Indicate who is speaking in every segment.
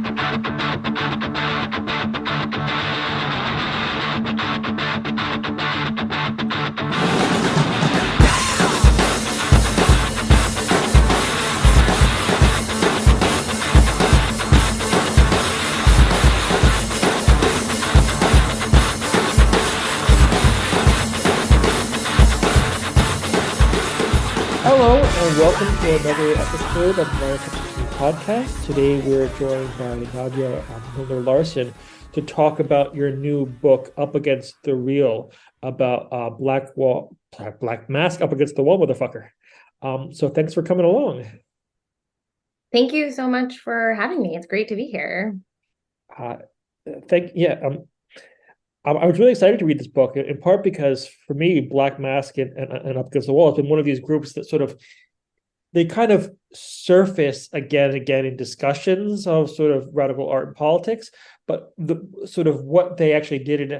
Speaker 1: Hello and welcome to another episode of the podcast. Today we're joined by Nadja Millner-Larsen to talk about your new book, Up Against the Real, about Black Mask Up Against the Wall, motherfucker. So thanks for coming along.
Speaker 2: Thank you so much for having me. It's great to be here.
Speaker 1: I was really excited to read this book, in part because for me, Black Mask and Up Against the Wall has been one of these groups that they kind of surface again and again in discussions of sort of radical art and politics, but the sort of what they actually did,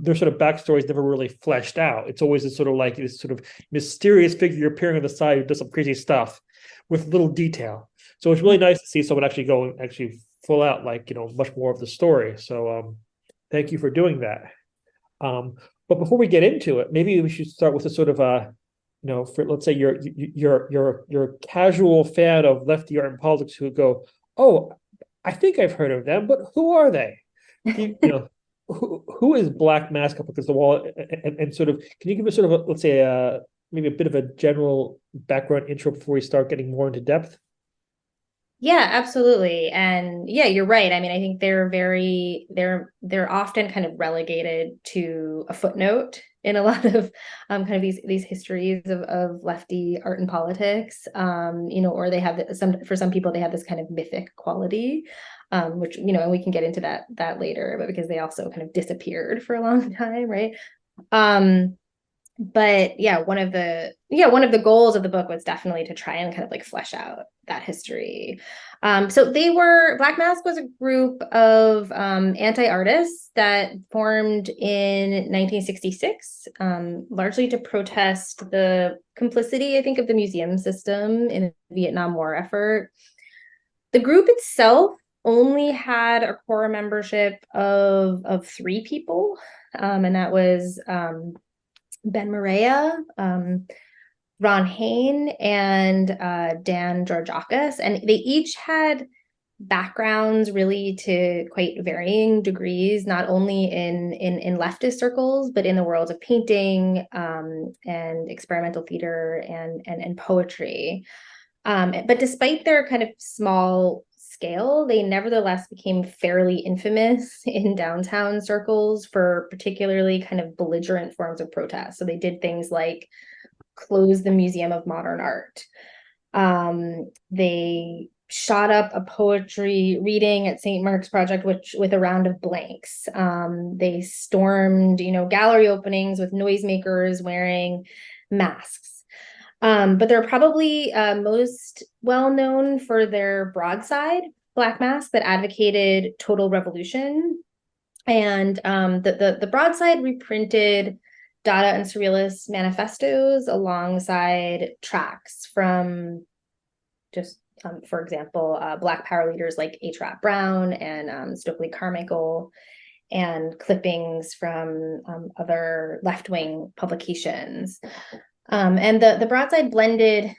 Speaker 1: their sort of backstories never really fleshed out. It's always this sort of mysterious figure appearing on the side who does some crazy stuff with little detail. So it's really nice to see someone actually go and actually full out, much more of the story. So thank you for doing that. But before we get into it, maybe we should start with a sort of for, let's say you're a casual fan of lefty art and politics who go, oh, I think I've heard of them, but who are they? Who is Black Mask Up Against the Wall? And sort of, can you give us sort of let's say maybe a bit of a general background intro before we start getting more into depth?
Speaker 2: Yeah, absolutely. And yeah, you're right. I mean, I think they're often kind of relegated to a footnote in a lot of kind of these histories of lefty art and politics, or they have for some people, they have this kind of mythic quality, which, and we can get into that later, but because they also kind of disappeared for a long time, right? But yeah, one of the goals of the book was definitely to try and kind of like flesh out that history. So Black Mask was a group of anti-artists that formed in 1966, largely to protest the complicity, I think, of the museum system in the Vietnam War effort. The group itself only had a core membership of 3 people, and that was Ben Maria, Ron Hain, and Dan Georgakis. And they each had backgrounds really to quite varying degrees, not only in leftist circles, but in the worlds of painting and experimental theater and poetry. But despite their kind of small scale, they nevertheless became fairly infamous in downtown circles for particularly kind of belligerent forms of protest. So they did things like close the Museum of Modern Art. They shot up a poetry reading at St. Mark's Project with a round of blanks. They stormed, gallery openings with noisemakers wearing masks. But they're probably most well known for their broadside, Black Mask, that advocated total revolution. And the broadside reprinted Dada and Surrealist manifestos alongside tracts from just, for example, Black power leaders like H. Rap Brown and Stokely Carmichael, and clippings from other left-wing publications. And the broadside blended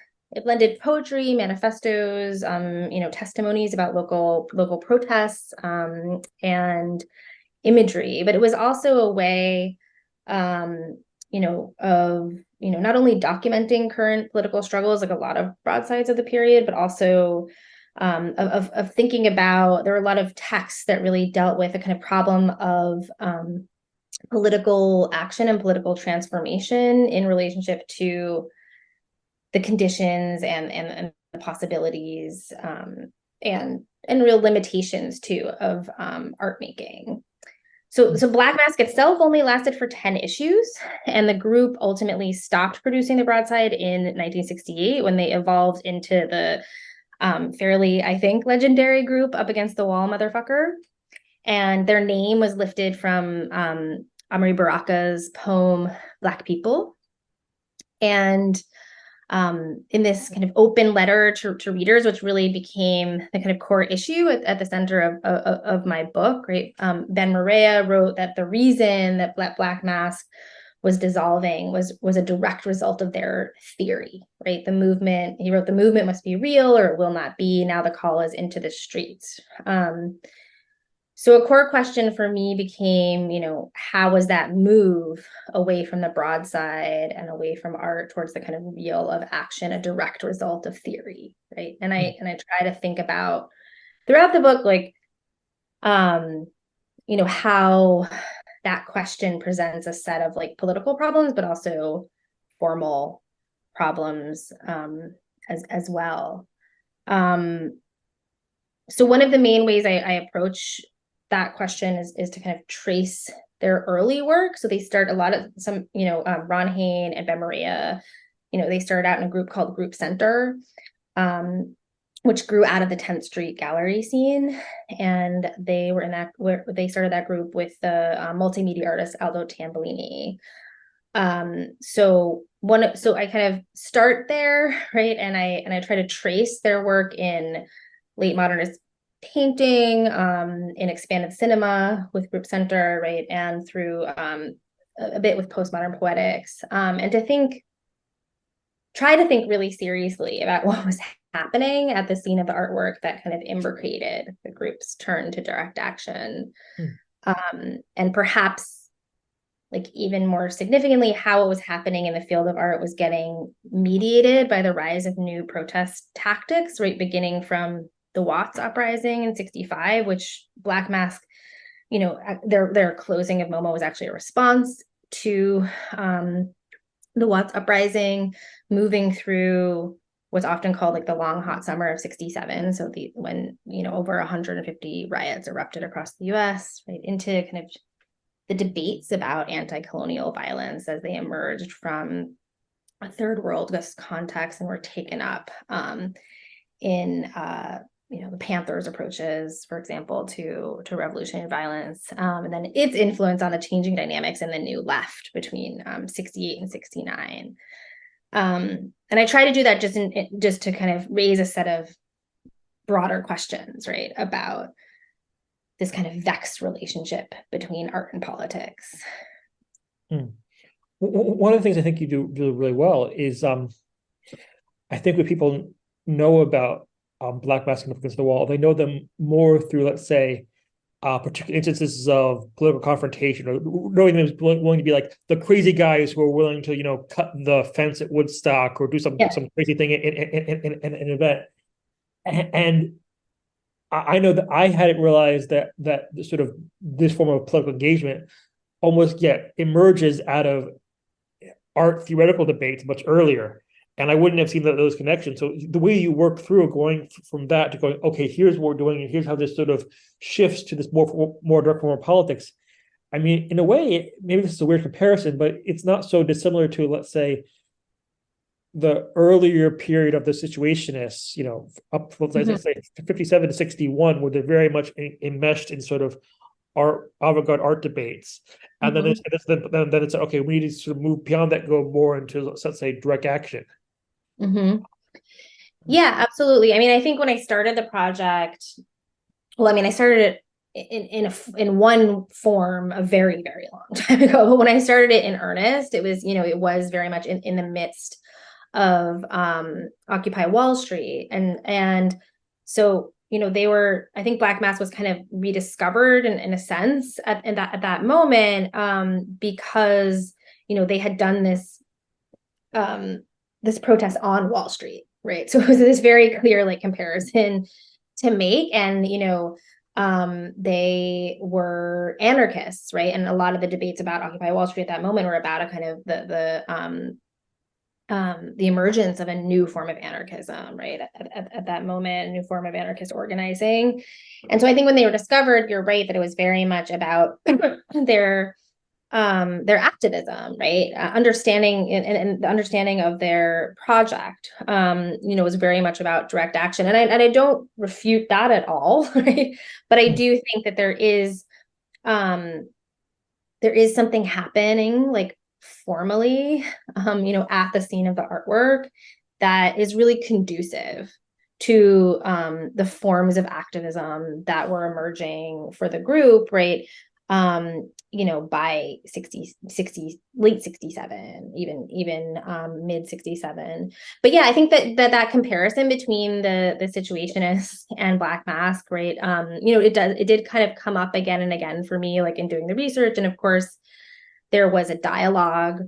Speaker 2: poetry, manifestos, testimonies about local protests, and imagery. But it was also a way, of not only documenting current political struggles, like a lot of broadsides of the period, but also of thinking about. There were a lot of texts that really dealt with a kind of problem of political action and political transformation in relationship to the conditions and the possibilities and real limitations too of art making. So Black Mask itself only lasted for 10 issues, and the group ultimately stopped producing the broadside in 1968 when they evolved into the fairly, I think, legendary group Up Against the Wall, motherfucker. And their name was lifted from Amiri Baraka's poem, Black People. And in this kind of open letter to readers, which really became the kind of core issue at the center of my book, right? Ben Maria wrote that the reason that Black Mask was dissolving was a direct result of their theory, right? The movement, he wrote, the movement must be real or it will not be. Now the call is into the streets. So a core question for me became, how was that move away from the broadside and away from art towards the kind of real of action, a direct result of theory, right? And I try to think about throughout the book, like, how that question presents a set of like political problems, but also formal problems as well. So one of the main ways I approach that question is to kind of trace their early work. So they start Ron Hain and Ben Maria, they started out in a group called Group Center, which grew out of the 10th Street gallery scene. And they started that group with the multimedia artist Aldo Tambolini. So I kind of start there, right? And I try to trace their work in late modernist painting, in expanded cinema with Group Center, right? And through a bit with postmodern poetics, and try to think really seriously about what was happening at the scene of the artwork that kind of imbricated the group's turn to direct action. And perhaps, like, even more significantly, how it was happening in the field of art was getting mediated by the rise of new protest tactics, right? Beginning from the Watts uprising in 1965, which Black Mask, their closing of MoMA was actually a response to the Watts uprising, moving through what's often called like the long hot summer of 1967. So when over 150 riots erupted across the US, right, into kind of the debates about anti-colonial violence as they emerged from a third world context and were taken up in the Panthers' approaches, for example, to revolutionary violence, and then its influence on the changing dynamics in the new left between 1968 and 1969. And I try to do that just to kind of raise a set of broader questions, right, about this kind of vexed relationship between art and politics.
Speaker 1: One of the things I think you do really well is, I think what people know about Black Mask and Up Against the Wall, they know them more through, let's say, particular instances of political confrontation, or knowing them as willing to be like the crazy guys who are willing to, cut the fence at Woodstock or do some crazy thing in an event. And I know that I hadn't realized that sort of this form of political engagement almost emerges out of art theoretical debates much earlier. And I wouldn't have seen those connections. So the way you work through going from that to going, okay, here's what we're doing, and here's how this sort of shifts to this more direct form of politics. I mean, in a way, maybe this is a weird comparison, but it's not so dissimilar to, let's say, the earlier period of the Situationists, up from, let's say, 57 to 61, where they're very much enmeshed in sort of art, avant-garde art debates. And then it's okay, we need to sort of move beyond that, go more into, let's say, direct action.
Speaker 2: Yeah, absolutely. I mean, I think when I started the project, I started it in one form a very, very long time ago. But when I started it in earnest, it was very much in the midst of Occupy Wall Street. And so, I think Black Mask was kind of rediscovered in a sense at that moment, because, they had done this protest on Wall Street, right? So it was this very clear like comparison to make. And, they were anarchists, right? And a lot of the debates about Occupy Wall Street at that moment were about a kind of the emergence of a new form of anarchism, right? At that moment, a new form of anarchist organizing. And so I think when they were discovered, you're right, that it was very much about their activism, right? Understanding and the understanding of their project, was very much about direct action. And I don't refute that at all, right? But I do think that there is something happening, like, formally, at the scene of the artwork that is really conducive to the forms of activism that were emerging for the group, right? By late 67, even mid 67. But yeah, I think that comparison between the Situationists and Black Mask, right? It did kind of come up again and again for me, like in doing the research. And of course, there was a dialogue,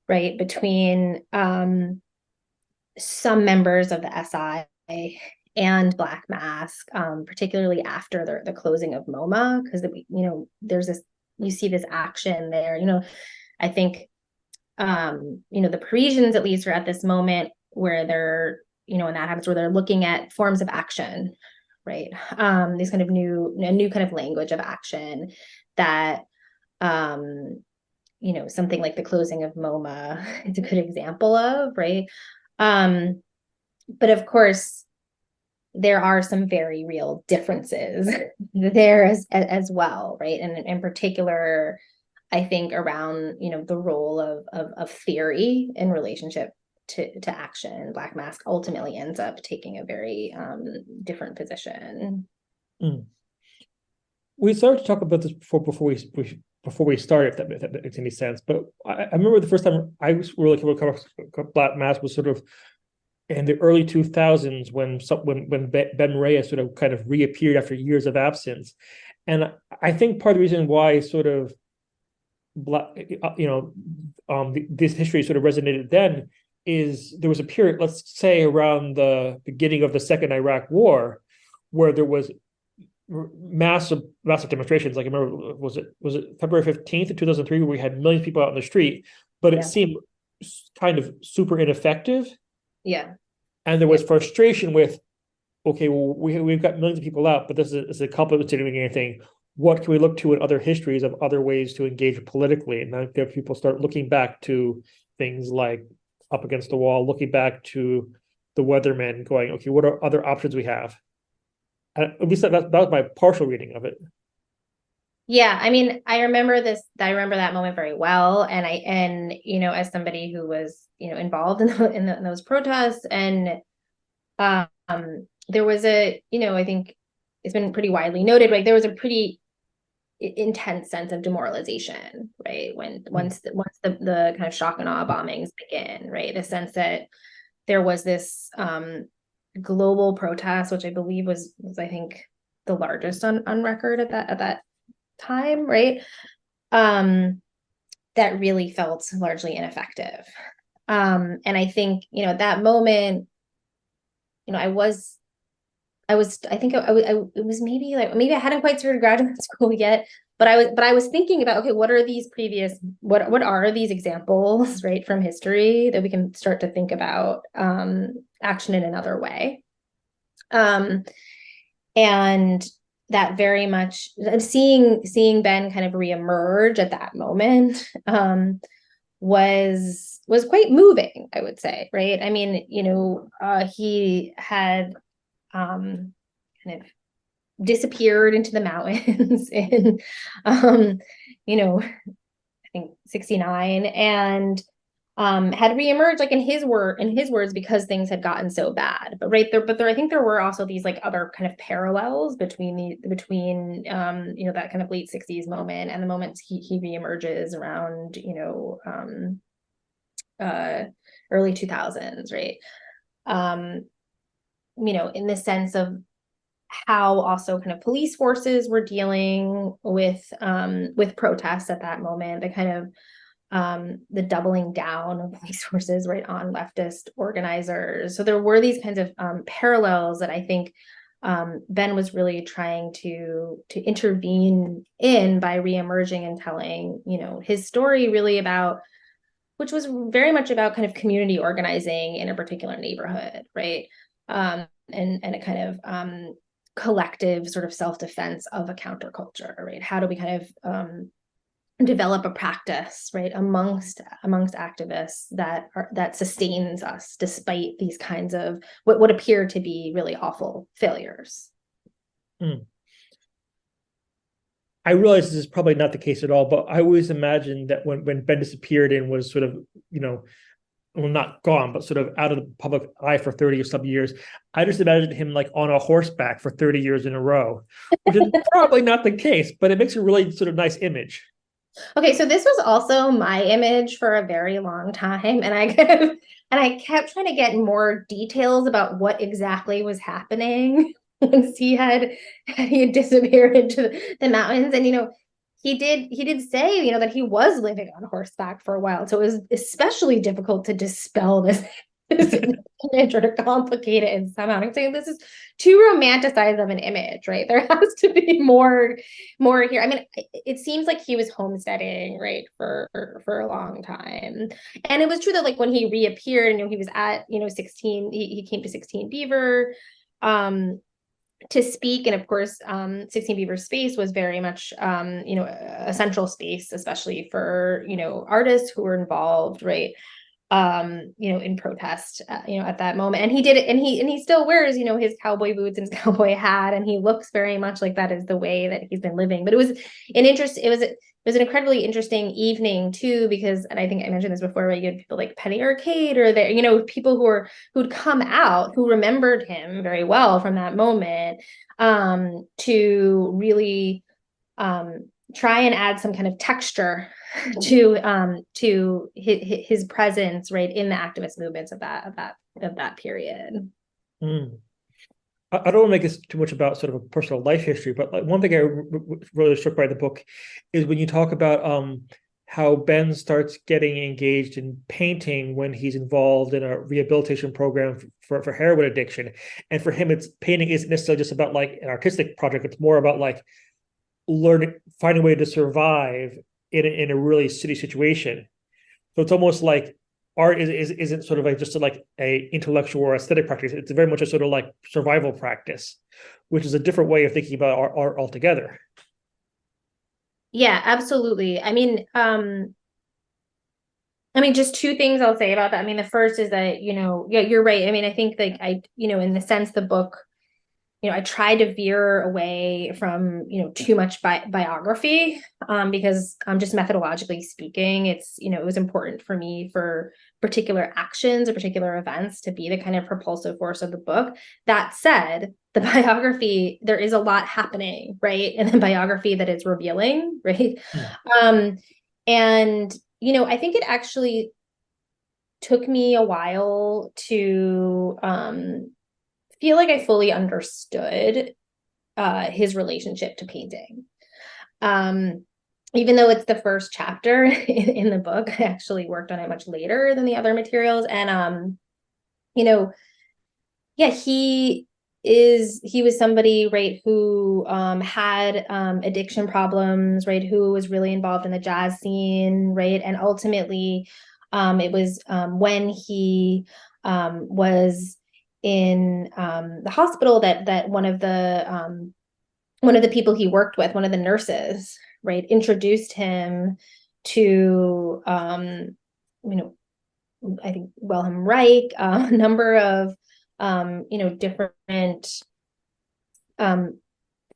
Speaker 2: right, between some members of the SI and Black Mask, particularly after the closing of MoMA, because there's this, you see this action there. I think the Parisians at least are at this moment where they're, and that happens, where they're looking at forms of action, right? This kind of new kind of language of action that something like the closing of MoMA is a good example of, right? But of course, there are some very real differences there as well, right? And in particular, I think around the role of theory in relationship to action. Black Mask ultimately ends up taking a very different position.
Speaker 1: We started to talk about this before we started, if that makes any sense. But I remember the first time I was really coming across Black Mask was sort of in the early 2000s when Ben Reyes sort of kind of reappeared after years of absence. And I think part of the reason why sort of this history sort of resonated then is there was a period, let's say around the beginning of the second Iraq War, where there was massive demonstrations. Like I remember, was it February 15th of 2003, where we had millions of people out in the street, but it seemed kind of super ineffective.
Speaker 2: Yeah.
Speaker 1: And there was frustration with, okay, well, we've got millions of people out, but this is a couple doing anything. What can we look to in other histories of other ways to engage politically? And now people start looking back to things like Up Against the Wall, looking back to the Weathermen, going, okay, what are other options we have? At least that was my partial reading of it.
Speaker 2: Yeah, I mean, I remember that moment very well, and as somebody who was involved in those protests, and there was I think it's been pretty widely noted, right? There was a pretty intense sense of demoralization, right? Once the kind of shock and awe bombings begin, right? The sense that there was this global protest, which I believe was I think the largest on record at that time, right? That really felt largely ineffective. And I think, at that moment, it was maybe I hadn't quite started graduate school yet, but I was thinking about, okay, what are these examples, right, from history that we can start to think about action in another way. And that very much seeing Ben kind of reemerge at that moment was quite moving, I would say, right? I mean, he had kind of disappeared into the mountains in I think 69, and had reemerged, like in his words, because things had gotten so bad. But I think there were also these like other kind of parallels between that kind of late 60s moment and the moment he reemerges around early 2000s, right? In the sense of how also kind of police forces were dealing with protests at that moment, the kind of the doubling down of police forces, right, on leftist organizers. So there were these kinds of parallels that I think Ben was really trying to intervene in by reemerging and telling, his story really about, which was very much about kind of community organizing in a particular neighborhood, right? And a kind of collective sort of self-defense of a counterculture, right? How do we kind of develop a practice, right, amongst activists that sustains us despite these kinds of what appear to be really awful failures.
Speaker 1: I realize this is probably not the case at all, but I always imagined that when Ben disappeared and was sort of, well, not gone, but sort of out of the public eye for 30 or some years. I just imagined him like on a horseback for 30 years in a row, which is probably not the case, but it makes a really sort of nice image.
Speaker 2: Okay, so this was also my image for a very long time, and I kept trying to get more details about what exactly was happening once he had disappeared into the mountains. And he did say that he was living on horseback for a while, so it was especially difficult to dispel this image or to complicate it in somehow. I'm saying this is too romanticized of an image, right? There has to be more here. I mean, it seems like he was homesteading, right, for a long time. And it was true that like when he reappeared, he was at 16, he came to 16 Beaver to speak. And of course 16 Beaver space was very much a central space, especially for artists who were involved, right, in protest, at that moment. And he did it, and he still wears, his cowboy boots and his cowboy hat, and he looks very much like that is the way that he's been living. But it was an incredibly interesting evening too, because, and I think I mentioned this before, right, you had people like Penny Arcade, or there, people who'd come out, who remembered him very well from that moment, to really try and add some kind of texture to his presence, right, in the activist movements of that period.
Speaker 1: I don't want to make this too much about sort of a personal life history, but like one thing I really struck by the book is when you talk about how Ben starts getting engaged in painting when he's involved in a rehabilitation program for heroin addiction. And for him, painting isn't necessarily just about like an artistic project. It's more about like finding a way to survive in a really shitty situation. So it's almost like art isn't sort of like just a intellectual or aesthetic practice. It's very much a sort of like survival practice, which is a different way of thinking about art altogether.
Speaker 2: Yeah, absolutely. I mean, just two things I'll say about that. I mean, the first is that, yeah, you're right. I mean, I think like in the sense the book, I tried to veer away from, too much biography, because just methodologically speaking, it was important for me for particular actions or particular events to be the kind of propulsive force of the book. That said, the biography, there is a lot happening, right, in the biography that it's revealing, right? And, I think it actually took me a while to feel like I fully understood his relationship to painting. Even though it's the first chapter in the book, I actually worked on it much later than the other materials. And, yeah, he was somebody, right, who had addiction problems, right, who was really involved in the jazz scene, right? And ultimately, it was when he was in the hospital that one of the people he worked with, one of the nurses, right, introduced him to I think Wilhelm Reich, a number of different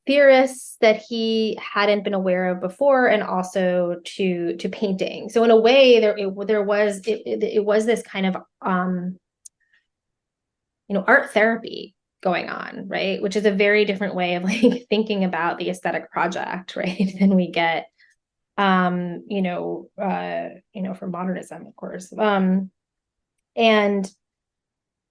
Speaker 2: theorists that he hadn't been aware of before, and also to painting. So in a way, it was this kind of art therapy going on, right? Which is a very different way of like thinking about the aesthetic project, right? Than we get, from modernism, of course. And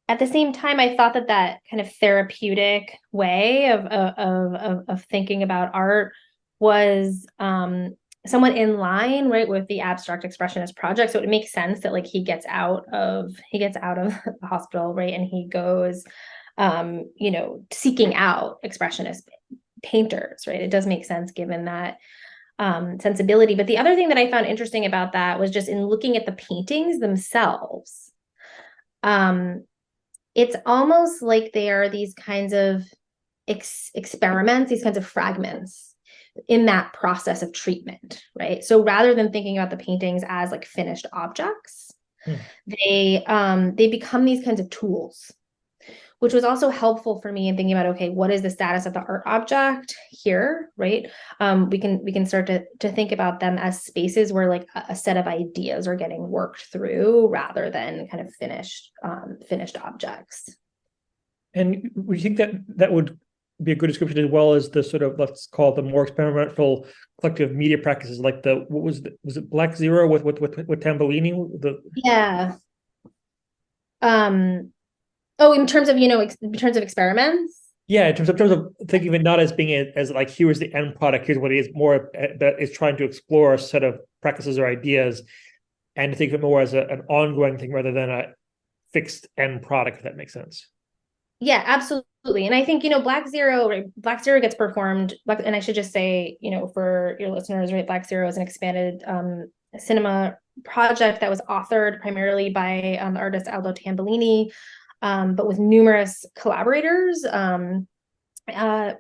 Speaker 2: at the same time, I thought that kind of therapeutic way of thinking about art was somewhat in line, right, with the abstract expressionist project. So it makes sense that like he gets out of the hospital, right, and he goes seeking out expressionist painters, right? It does make sense given that sensibility. But the other thing that I found interesting about that was just in looking at the paintings themselves, it's almost like they are these kinds of experiments, these kinds of fragments in that process of treatment, right? So rather than thinking about the paintings as like finished objects, they become these kinds of tools which was also helpful for me in thinking about, okay, what is the status of the art object here, right? We can start to think about them as spaces where like a set of ideas are getting worked through rather than kind of finished objects.
Speaker 1: And we think that that would be a good description, as well as the sort of, let's call it, the more experimental collective media practices, like was it Black Zero with Tambellini?
Speaker 2: Yeah. Oh, in terms of, in terms of experiments?
Speaker 1: Yeah, in terms of thinking of it not as being as like, here is the end product, here's what it is, more that is trying to explore a set of practices or ideas, and to think of it more as an ongoing thing rather than a fixed end product, if that makes sense.
Speaker 2: Yeah, absolutely. And I think, Black Zero, right? Black Zero gets performed, and I should just say, for your listeners, right, Black Zero is an expanded cinema project that was authored primarily by the artist Aldo Tambellini, but with numerous collaborators,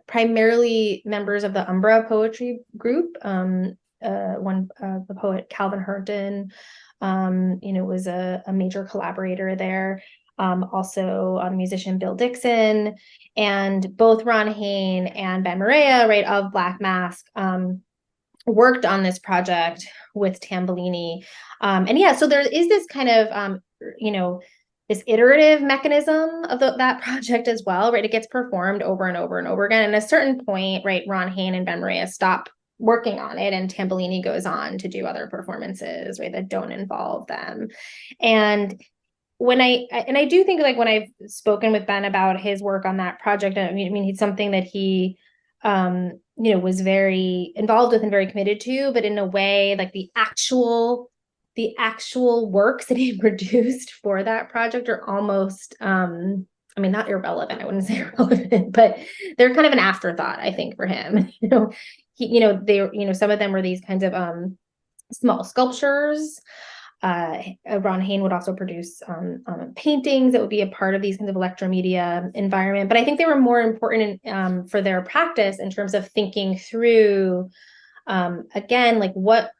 Speaker 2: primarily members of the Umbra poetry group. The poet Calvin Hurton, was a major collaborator there. Also the musician Bill Dixon, and both Ron Hain and Ben Maria, right, of Black Mask, worked on this project with Tambellini. And yeah, so there is this kind of, this iterative mechanism of that project as well, right? It gets performed over and over and over again. And at a certain point, right, Ron Hain and Ben Maria stop working on it, and Tambellini goes on to do other performances, right, that don't involve them. And I do think, like, when I've spoken with Ben about his work on that project, I mean, it's something that he, was very involved with and very committed to, but in a way, like the actual works that he produced for that project are almost, not irrelevant. I wouldn't say irrelevant, but they're kind of an afterthought, I think, for him. Some of them were these kinds of small sculptures. Ron Hain would also produce paintings that would be a part of these kinds of electromedia environment. But I think they were more important for their practice in terms of thinking through, again, like what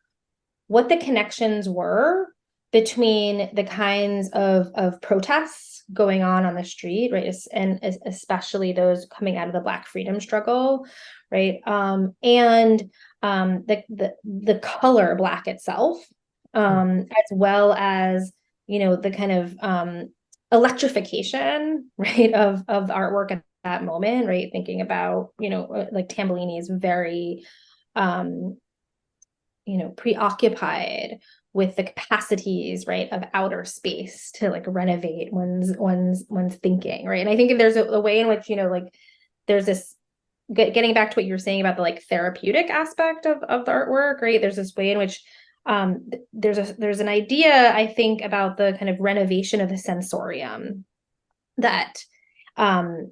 Speaker 2: the connections were between the kinds of protests going on the street, right, and especially those coming out of the Black freedom struggle, right, and the color Black itself. As well as, the kind of electrification, right, of the artwork at that moment, right? Thinking about, like Tambellini is very, preoccupied with the capacities, right, of outer space to like renovate one's thinking, right? And I think there's a way in which, like, there's this, getting back to what you were saying about the like therapeutic aspect of the artwork, right? There's this way in which there's an idea, I think, about the kind of renovation of the sensorium that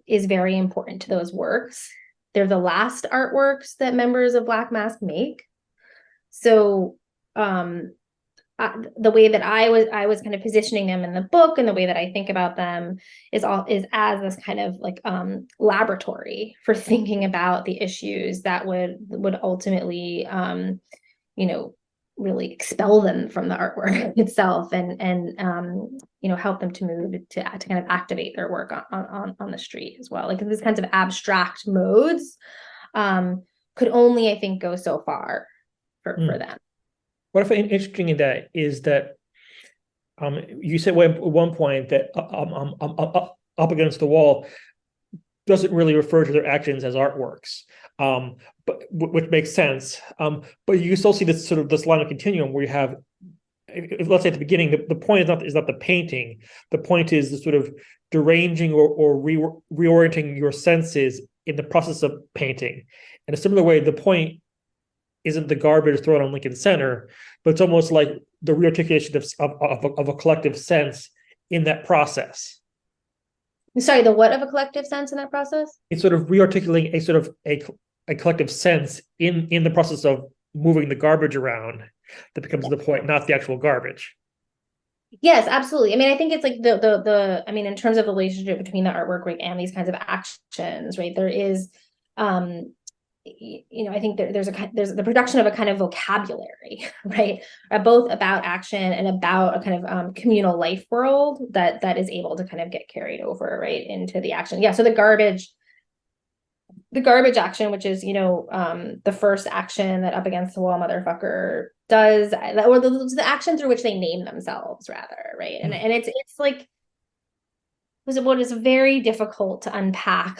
Speaker 2: is very important to those works. They're the last artworks that members of Black Mask make. So the way that I was kind of positioning them in the book, and the way that I think about them is as this kind of like laboratory for thinking about the issues that would ultimately really expel them from the artwork itself, and help them to move to kind of activate their work on the street as well. Like these kinds of abstract modes could only, I think, go so far for them.
Speaker 1: What I find interesting in that is that you said at one point that Up Against the Wall doesn't really refer to their actions as artworks, but which makes sense. But you still see this sort of this line of continuum where you have, let's say at the beginning, the point is not the painting. The point is the sort of deranging or reorienting your senses in the process of painting. In a similar way, the point isn't the garbage thrown on Lincoln Center, but it's almost like the rearticulation of a collective sense in that process.
Speaker 2: Sorry, the what of a collective sense in that process?
Speaker 1: It's sort of rearticulating a sort of a collective sense in the process of moving the garbage around that becomes the point, not the actual garbage.
Speaker 2: Yes, absolutely. I mean, I think it's like in terms of the relationship between the artwork, right, and these kinds of actions, right, there is I think there's the production of a kind of vocabulary, right? Both about action and about a kind of communal life world that is able to kind of get carried over, right, into the action. Yeah. So the garbage action, which is, the first action that Up Against the Wall motherfucker does, or the action through which they name themselves, rather, right? And it's like, what is very difficult to unpack,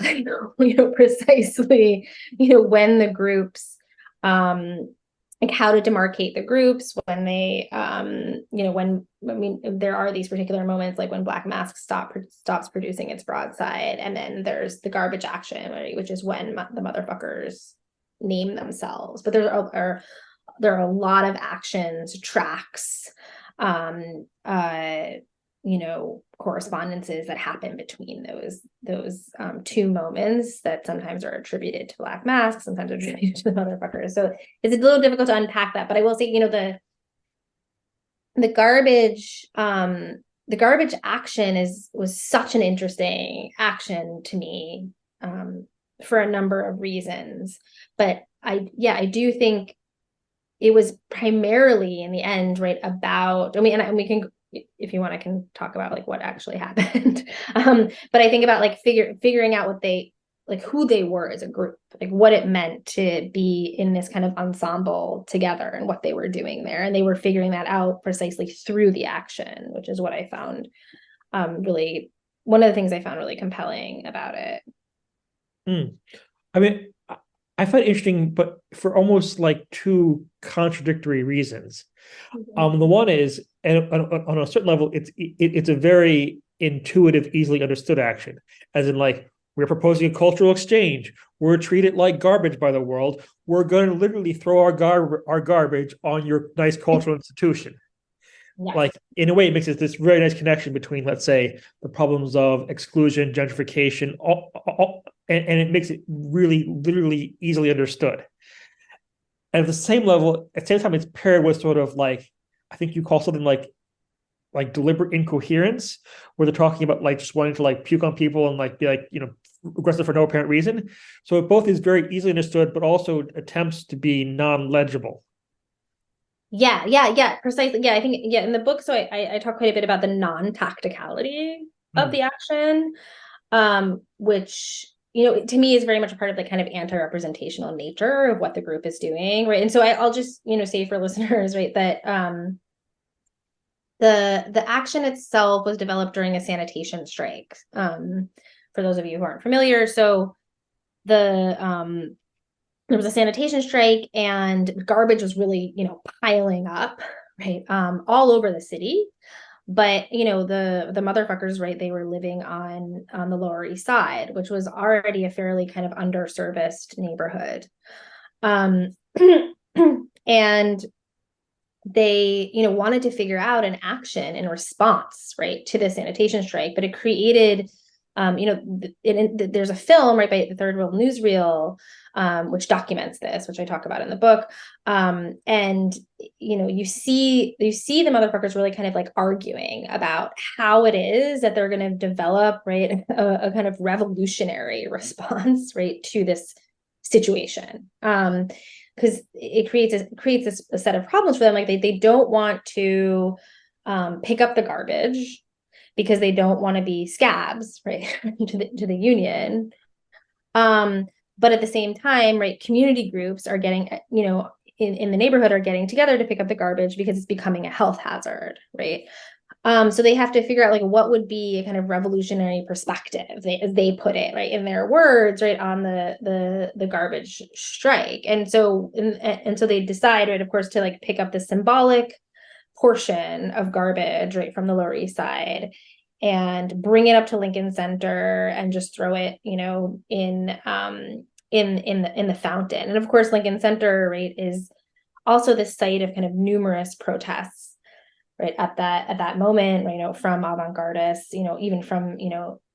Speaker 2: precisely, when the groups, like how to demarcate the groups when they, there are these particular moments, like when Black Mask stops producing its broadside, and then there's the garbage action, right, which is when the motherfuckers name themselves. But there are a lot of actions, tracks, correspondences that happen between those two moments that sometimes are attributed to Black Mask, sometimes attributed to the motherfuckers. So it's a little difficult to unpack that. But I will say, the garbage action was such an interesting action to me, for a number of reasons. But I do think it was primarily, in the end, right, about, and we can, if you want, I can talk about like what actually happened. But I think about like figuring out what they, like who they were as a group, like what it meant to be in this kind of ensemble together and what they were doing there. And they were figuring that out precisely through the action, which is what I found really, one of the things I found really compelling about it.
Speaker 1: I mean, I find it interesting, but for almost like two contradictory reasons. The one is, and on a certain level, it's a very intuitive, easily understood action, as in like, we're proposing a cultural exchange. We're treated like garbage by the world. We're going to literally throw our garbage on your nice cultural institution. Yes. Like, in a way, it makes this very nice connection between, let's say, the problems of exclusion, gentrification, and it makes it really, literally easily understood. And at the same level, at the same time, it's paired with sort of like, I think you call something like deliberate incoherence, where they're talking about like just wanting to like puke on people and like be like, aggressive for no apparent reason. So it both is very easily understood, but also attempts to be non-legible.
Speaker 2: Yeah, precisely. Yeah, I think, in the book, so I talk quite a bit about the non-tacticality of the action, which, to me is very much a part of the kind of anti-representational nature of what the group is doing, right? And so I'll just, say for listeners, right, that the action itself was developed during a sanitation strike. For those of you who aren't familiar, so there was a sanitation strike and garbage was really, piling up, right, all over the city. But, the motherfuckers, right, they were living on the Lower East Side, which was already a fairly kind of underserviced neighborhood. And they, wanted to figure out an action in response, right, to the sanitation strike. But it created, there's a film, right, by the Third World Newsreel, which documents this, which I talk about in the book. And, you see the motherfuckers really kind of like arguing about how it is that they're going to develop, right, a kind of revolutionary response, right, to this situation. Because it creates a set of problems for them. Like they don't want to pick up the garbage because they don't want to be scabs, right, to the union. But at the same time, right, community groups are getting, in the neighborhood are getting together to pick up the garbage because it's becoming a health hazard, right? So they have to figure out like what would be a kind of revolutionary perspective, as they put it, right, in their words, right, on the garbage strike. And so they decide, right, of course, to like pick up the symbolic portion of garbage, right, from the Lower East Side and bring it up to Lincoln Center and just throw it, in the fountain. And of course, Lincoln Center, right, is also the site of kind of numerous protests, right, at that moment, right, from avant-gardists, even from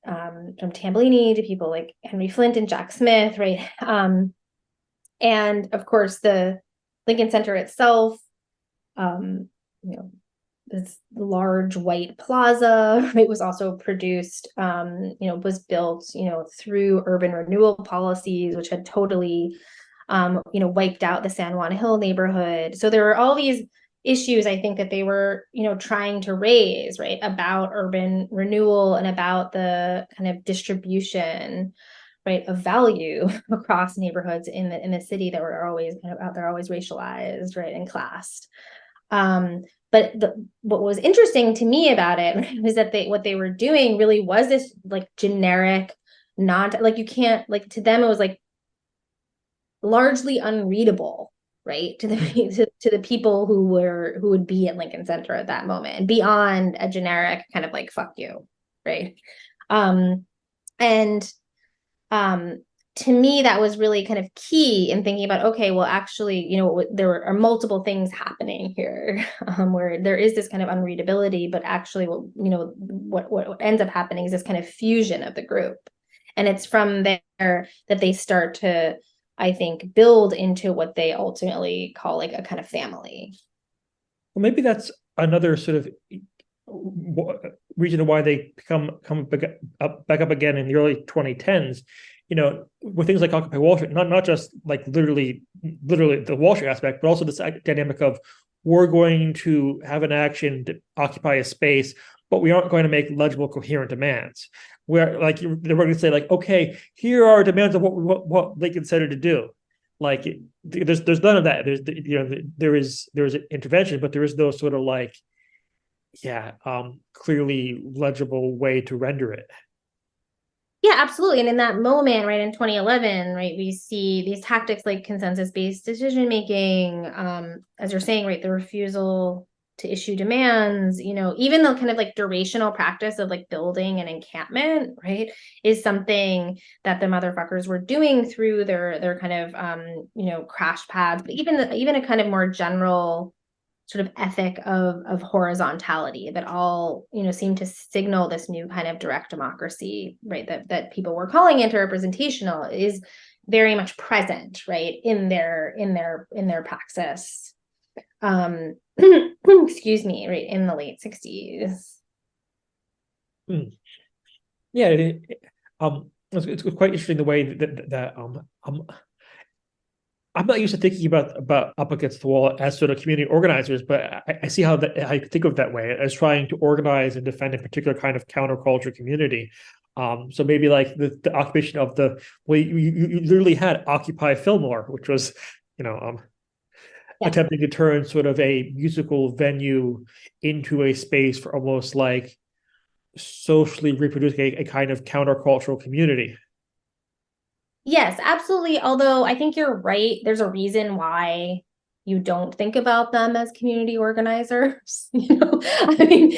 Speaker 2: Tambellini to people like Henry Flint and Jack Smith, right, and of course the Lincoln Center itself, this large white plaza, right, was also produced, was built, through urban renewal policies, which had totally wiped out the San Juan Hill neighborhood. So there were all these issues, I think, that they were, trying to raise, right, about urban renewal and about the kind of distribution, right, of value across neighborhoods in the city that were always kind of out there, always racialized, right, and classed. But what was interesting to me about it, right, was that what they were doing really was this like generic, you can't, like, to them it was like largely unreadable, right, to the to the people who would be at Lincoln Center at that moment, beyond a generic kind of like fuck you, right? And to me, that was really kind of key in thinking about, okay, well, actually, there are multiple things happening here, where there is this kind of unreadability, but actually, what ends up happening is this kind of fusion of the group. And it's from there that they start to, I think, build into what they ultimately call like a kind of family.
Speaker 1: Well, maybe that's another sort of reason why they come back up again in the early 2010s, with things like Occupy Wall Street, not just like literally the Wall Street aspect, but also this dynamic of, we're going to have an action to occupy a space, but we aren't going to make legible, coherent demands. Where like they're going to say like, okay, here are demands of what Lincoln Center to do. Like there's none of that. There is intervention, but there is no sort of like, clearly legible way to render it.
Speaker 2: Yeah, absolutely. And in that moment, right, in 2011, right, we see these tactics like consensus-based decision-making, as you're saying, right, the refusal to issue demands, even the kind of like durational practice of like building an encampment, right, is something that the motherfuckers were doing through their kind of, crash pads, but even a kind of more general sort of ethic of horizontality that all seem to signal this new kind of direct democracy, right, that people were calling anti-representational, is very much present, right, in their praxis, excuse me, right, in the late 60s.
Speaker 1: Yeah, it's quite interesting the way that I'm not used to thinking about Up Against the Wall as sort of community organizers, but I see how I think of that way, as trying to organize and defend a particular kind of counterculture community. So maybe like the occupation of you literally had Occupy Fillmore, which was, attempting to turn sort of a musical venue into a space for almost like socially reproducing a kind of countercultural community.
Speaker 2: Yes, absolutely. Although I think you're right. There's a reason why you don't think about them as community organizers. I mean,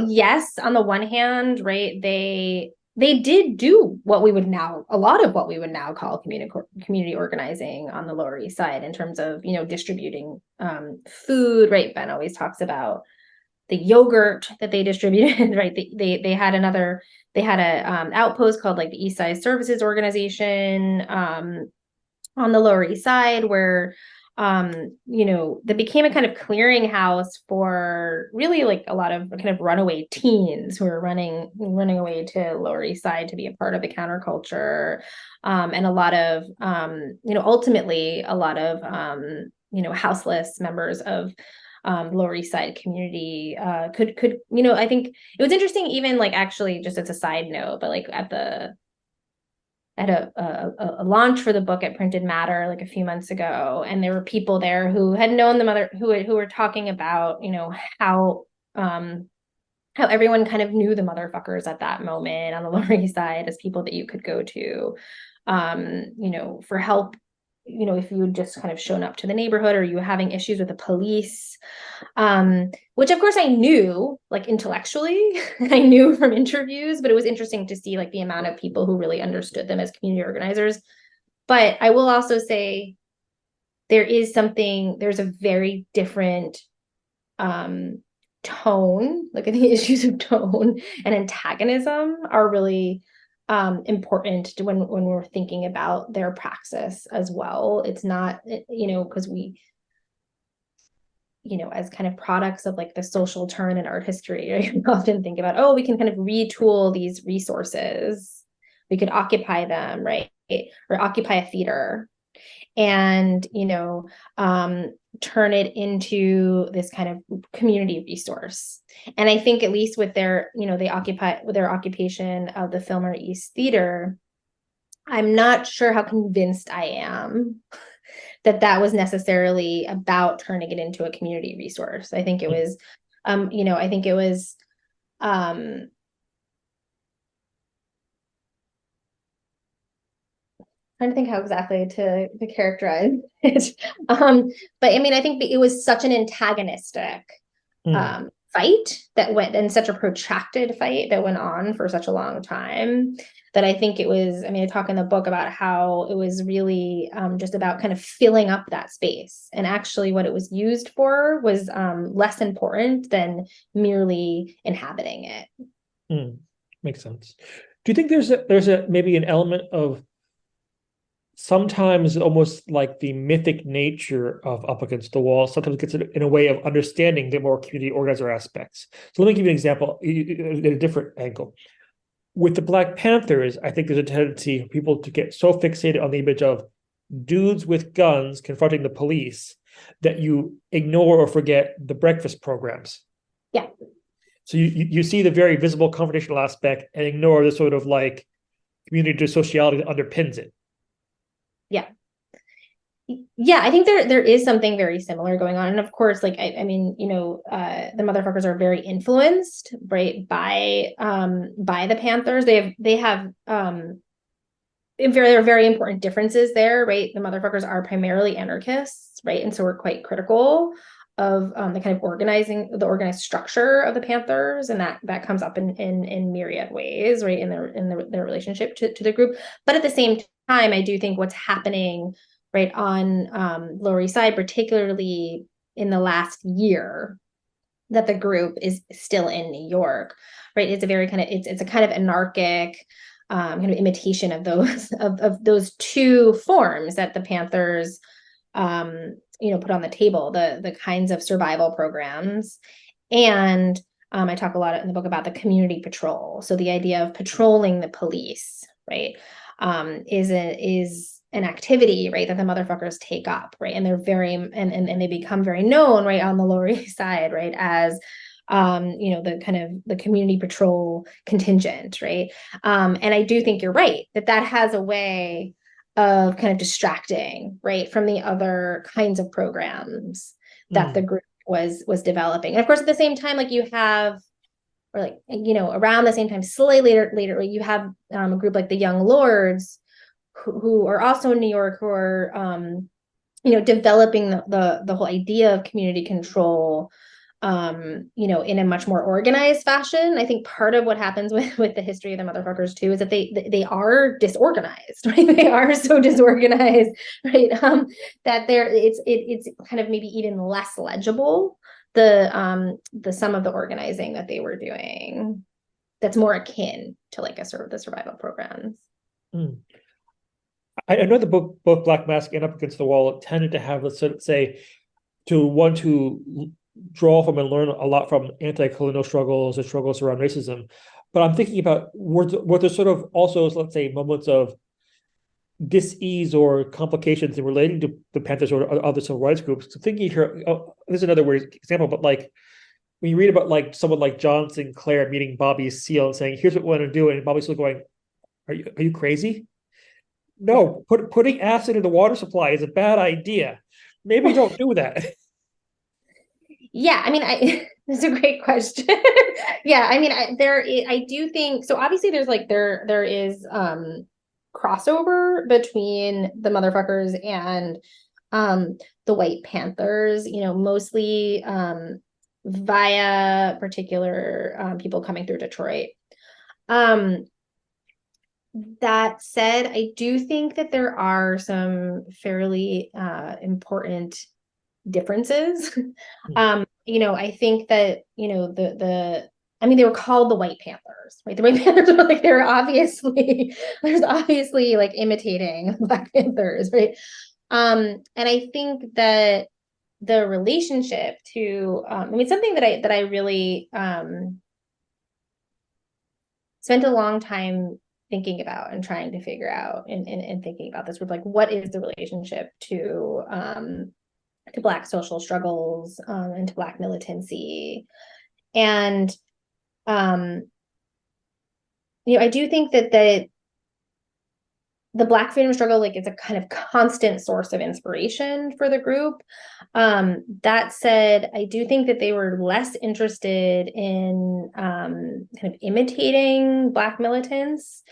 Speaker 2: yes, on the one hand, right, they did do a lot of what we would now call community organizing on the Lower East Side, in terms of, distributing food, right? Ben always talks about the yogurt that they distributed, right? They had a outpost called like the East Side Services Organization on the Lower East Side, where that became a kind of clearinghouse for really like a lot of kind of runaway teens who were running away to Lower East Side to be a part of the counterculture, and a lot of ultimately a lot of houseless members of Lower East Side community could I think it was interesting, even like, actually, just as a side note, but like at a launch for the book at Printed Matter like a few months ago, and there were people there who had known the mother, who were talking about how everyone kind of knew the motherfuckers at that moment on the Lower East Side as people that you could go to for help, if you had just kind of shown up to the neighborhood, or you were having issues with the police, which of course I knew, like, intellectually, I knew from interviews, but it was interesting to see like the amount of people who really understood them as community organizers. But I will also say there's a very different tone, like the issues of tone and antagonism are really important to when we're thinking about their praxis as well. It's not, because we, as kind of products of like the social turn in art history, right? We often think about, oh, we can kind of retool these resources. We could occupy them, right? Or occupy a theater. and, turn it into this kind of community resource. And I think, at least with their, with their occupation of the Fillmore East Theater, I'm not sure how convinced I am that was necessarily about turning it into a community resource. I think it was, I think it was, trying to think how exactly to characterize it. But I mean, I think it was such an antagonistic fight that went, and such a protracted fight that went on for such a long time, that I think it was, I mean, I talk in the book about how it was really just about kind of filling up that space. And actually what it was used for was less important than merely inhabiting it.
Speaker 1: Makes sense. Do you think there's a maybe an element of sometimes almost like the mythic nature of Up Against the Wall sometimes gets in a way of understanding the more community organizer aspects? So let me give you an example in a different angle. With the Black Panthers, I think there's a tendency for people to get so fixated on the image of dudes with guns confronting the police that you ignore or forget the breakfast programs.
Speaker 2: Yeah.
Speaker 1: So you see the very visible confrontational aspect and ignore the sort of like community sociality that underpins it.
Speaker 2: Yeah, I think there is something very similar going on. And of course, like, I mean, the motherfuckers are very influenced, right, by the Panthers. They have there are very important differences there, right? The motherfuckers are primarily anarchists, right? And so we're quite critical of the kind of organized structure of the Panthers, and that comes up in myriad ways, right, in their relationship to the group. But at the same time, I do think what's happening, right, on Lower East Side, particularly in the last year that the group is still in New York, right, it's a very kind of it's a kind of anarchic kind of imitation of those of those two forms that the Panthers put on the table, the kinds of survival programs. And I talk a lot in the book about the community patrol. So the idea of patrolling the police, right, is an activity, right, that the motherfuckers take up, right, and they're very and they become very known, right, on the Lower East Side, right, as the kind of the community patrol contingent, right, and I do think you're right that has a way of kind of distracting, right, from the other kinds of programs that the group was developing. And of course, at the same time, like you have, or like, around the same time, slightly later, you have a group like the Young Lords, who are also in New York, who are, developing the whole idea of community control, in a much more organized fashion. I think part of what happens with the history of the motherfuckers too is that they are disorganized, right? They are so disorganized, right? That it's kind of maybe even less legible, the sum of the organizing that they were doing, that's more akin to like the survival programs.
Speaker 1: I know the book, both Black Mask and Up Against the Wall, tended to have, let's say, to want to draw from and learn a lot from anti-colonial struggles and struggles around racism. But I'm thinking about were there sort of also, let's say, moments of dis-ease or complications in relating to the Panthers or other civil rights groups. So thinking here, this is another weird example, but like when you read about like someone like John Sinclair meeting Bobby Seale and saying, "Here's what we want to do," and Bobby Seale going, "Are you crazy? No, putting acid in the water supply is a bad idea. Maybe don't do that."
Speaker 2: Yeah, I mean, that's a great question. Yeah, I mean, I do think so. Obviously, there is crossover between the motherfuckers and the White Panthers. Mostly via particular people coming through Detroit. That said, I do think that there are some fairly important differences. I think that, they were called the White Panthers, right? The White Panthers were like, there's obviously like imitating Black Panthers, right? And I think that the relationship to, something that I really spent a long time thinking about and trying to figure out and thinking about this group, like what is the relationship to Black social struggles and to Black militancy. And I do think that the Black freedom struggle, like, it's a kind of constant source of inspiration for the group. That said, I do think that they were less interested in kind of imitating Black militants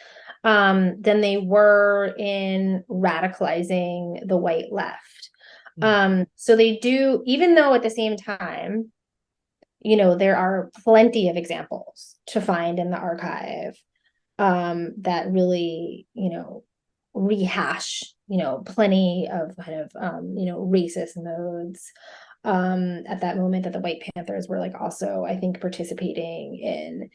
Speaker 2: than they were in radicalizing the white left. So they do, even though at the same time, there are plenty of examples to find in the archive that really, rehash, plenty of kind of, racist modes at that moment, that the White Panthers were like also, I think, participating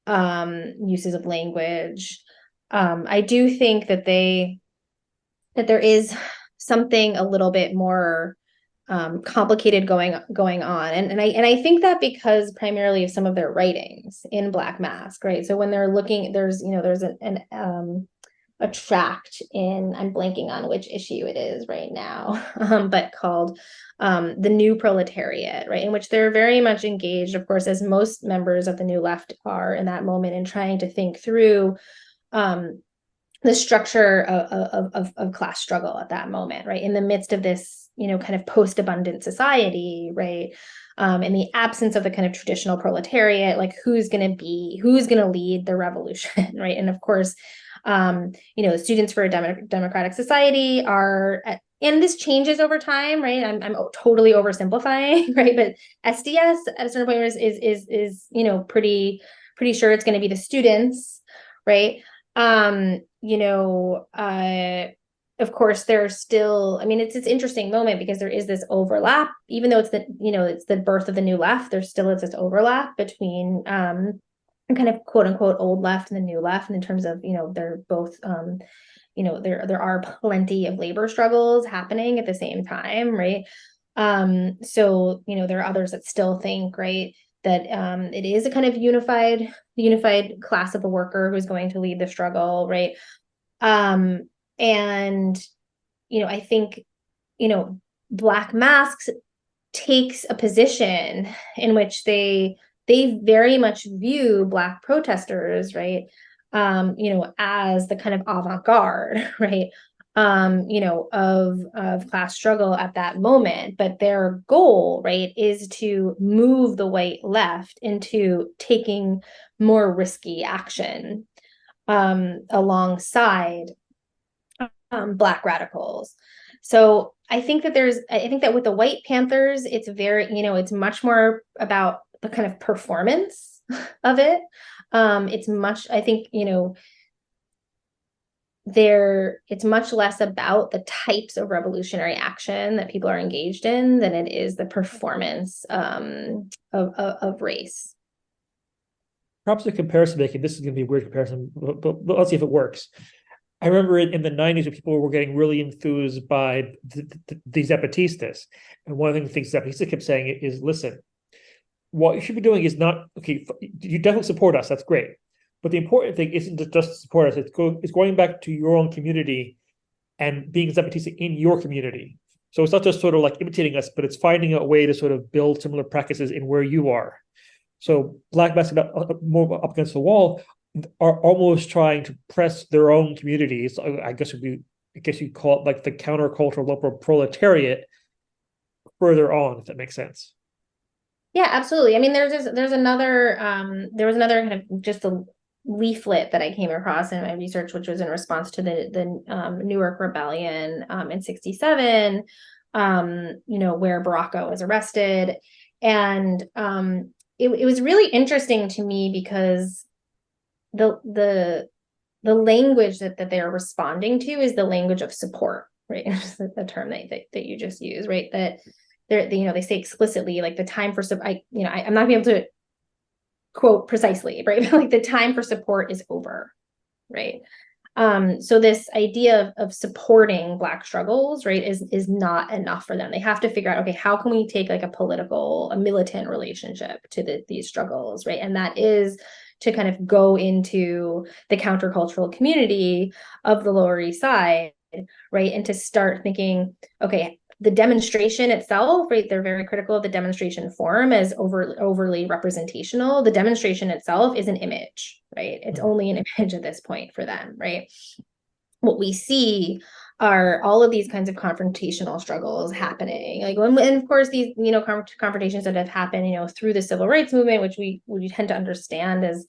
Speaker 2: in uses of language. I do think that there is something a little bit more complicated going on, and I think that because primarily of some of their writings in Black Mask, right? So when they're looking, there's a tract in, I'm blanking on which issue it is right now, but called The New Proletariat, right? In which they're very much engaged, of course, as most members of the New Left are in that moment, in trying to think through the structure of class struggle at that moment, right? In the midst of this, kind of post-abundant society, right? In the absence of the kind of traditional proletariat, like who's going to lead the revolution, right? And of course, Students for a Democratic Society are, and this changes over time, right? I'm totally oversimplifying, right? But SDS at a certain point is pretty sure it's going to be the students, right? Of course, there's still, it's this interesting moment because there is this overlap, even though it's the birth of the New Left, there still is this overlap between kind of quote unquote old left and the new left. And in terms of, they're both, there are plenty of labor struggles happening at the same time, right? So, there are others that still think, right, that it is a kind of unified class of the worker who's going to lead the struggle, right? And, I think, Black Masks takes a position in which they very much view Black protesters, right, as the kind of avant-garde, right, of class struggle at that moment. But their goal, right, is to move the white left into taking more risky action alongside Black radicals. So I think that with the White Panthers, it's very, it's much more about the kind of performance of it. It's much, I think, it's much less about the types of revolutionary action that people are engaged in than it is the performance of race.
Speaker 1: Perhaps a comparison making, this is going to be a weird comparison, but let's see if it works. I remember in the 90s when people were getting really enthused by the Zapatistas. And one of the things Zapatista kept saying is, listen, what you should be doing is not, okay, you definitely support us, that's great. But the important thing isn't just to support us, it's going back to your own community and being Zapatista in your community. So it's not just sort of like imitating us, but it's finding a way to sort of build similar practices in where you are. So Black Masks more up against the wall are almost trying to press their own communities. I guess you call it like the countercultural local proletariat further on, if that makes sense.
Speaker 2: Yeah, absolutely. There's another there was another kind of just a leaflet that I came across in my research, which was in response to the Newark Rebellion in '67, where Baraka was arrested. And it was really interesting to me because the language that they're responding to is the language of support, right? The term that you just used, right? That they say explicitly, like, the time for I'm not being able to quote precisely, right? Like, the time for support is over, right? So this idea of supporting Black struggles, right, is not enough for them. They have to figure out, okay, how can we take like a militant relationship to these struggles, right? And that is to kind of go into the countercultural community of the Lower East Side, right? And to start thinking, okay, the demonstration itself, right? They're very critical of the demonstration form as overly representational. The demonstration itself is an image, right? It's only an image at this point for them, right? What we see are all of these kinds of confrontational struggles happening, like and of course these confrontations that have happened through the civil rights movement, which we tend to understand as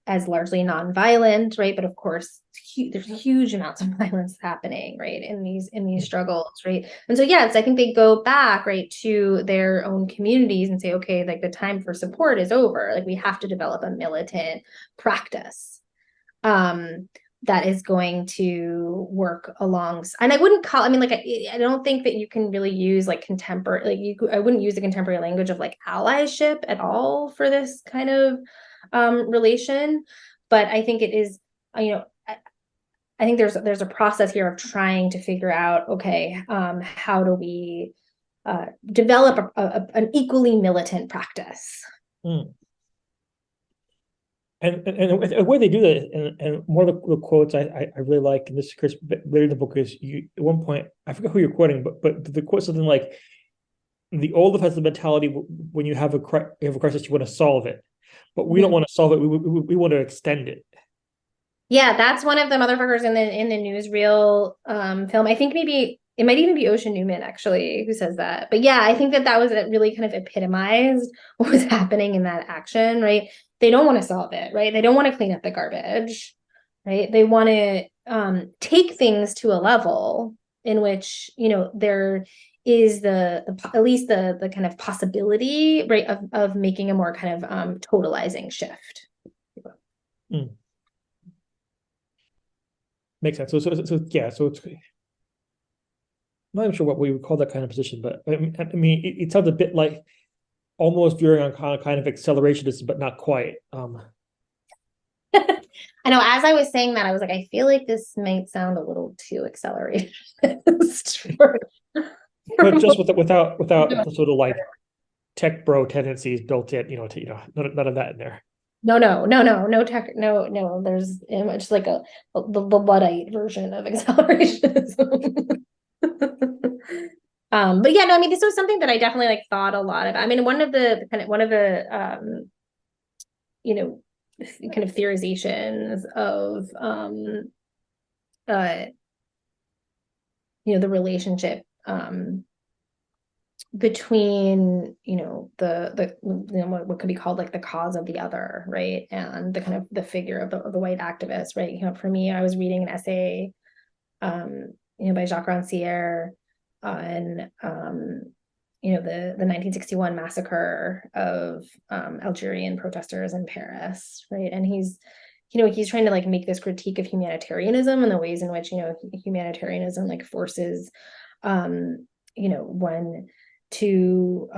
Speaker 2: as largely nonviolent, right? But of course there's huge amounts of violence happening, right, in these struggles, right? And so yes, I think they go back, right, to their own communities and say, okay, like the time for support is over, like we have to develop a militant practice that is going to work alongside. And I wouldn't call, I mean, like, I don't think that you can really use like contemporary, I wouldn't use the contemporary language of like allyship at all for this kind of relation. But I think it is, I think there's a process here of trying to figure out, okay, how do we develop an equally militant practice?
Speaker 1: And the way they do that, and one of the quotes I really like, and this Chris later in the book, is you at one point, I forget who you're quoting, but the quote something like, the old offensive mentality, when you have a crisis, you want to solve it, but we don't want to solve it. We want to extend it.
Speaker 2: Yeah, that's one of the motherfuckers in the newsreel film. I think maybe it might even be Ocean Newman actually who says that. But yeah, I think that was really kind of epitomized what was happening in that action, right? They don't want to solve it, right? They don't want to clean up the garbage, right? They want to take things to a level in which, there is at least the kind of possibility, right, of making a more kind of totalizing shift.
Speaker 1: Makes sense. So yeah, so it's, I'm not even sure what we would call that kind of position, but I mean, it sounds a bit like almost veering on kind of accelerationist, but not quite.
Speaker 2: I know, as I was saying that, I was like, I feel like this might sound a little too accelerated.
Speaker 1: But just without the sort of like tech bro tendencies built in, none of that in there.
Speaker 2: No tech, no. There's just like the Luddite version of accelerationism. But yeah, no, I mean, this was something that I definitely like thought a lot about. I mean, one of the kind of theorizations of the relationship between what could be called like the cause of the other, right, and the kind of the figure of the white activist, right? For me, I was reading an essay by Jacques Rancière on the 1961 massacre of Algerian protesters in Paris, right? And he's trying to like make this critique of humanitarianism and the ways in which humanitarianism like forces one to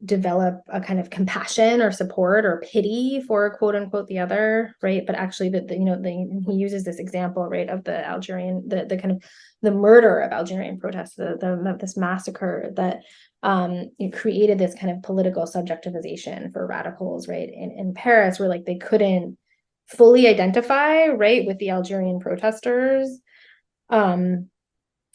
Speaker 2: develop a kind of compassion or support or pity for quote unquote the other, right? But actually he uses this example, right, of the Algerian, the kind of the murder of Algerian protesters, this massacre that it created this kind of political subjectivization for radicals, right, in Paris, where like they couldn't fully identify, right, with the Algerian protesters.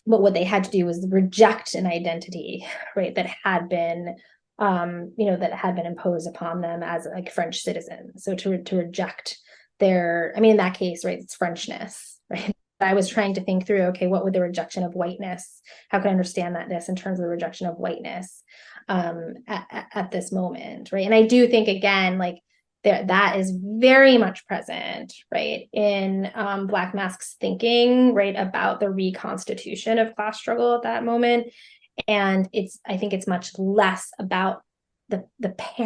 Speaker 2: But what they had to do was reject an identity, right, that had been imposed upon them as like French citizens. So to reject their, I mean, in that case, right, it's Frenchness, right? I was trying to think through, okay, what would the rejection of whiteness, how can I understand this in terms of the rejection of whiteness at this moment, right? And I do think, again, like that is very much present, right, in Black Mask's thinking, right, about the reconstitution of class struggle at that moment. And I think it's much less about the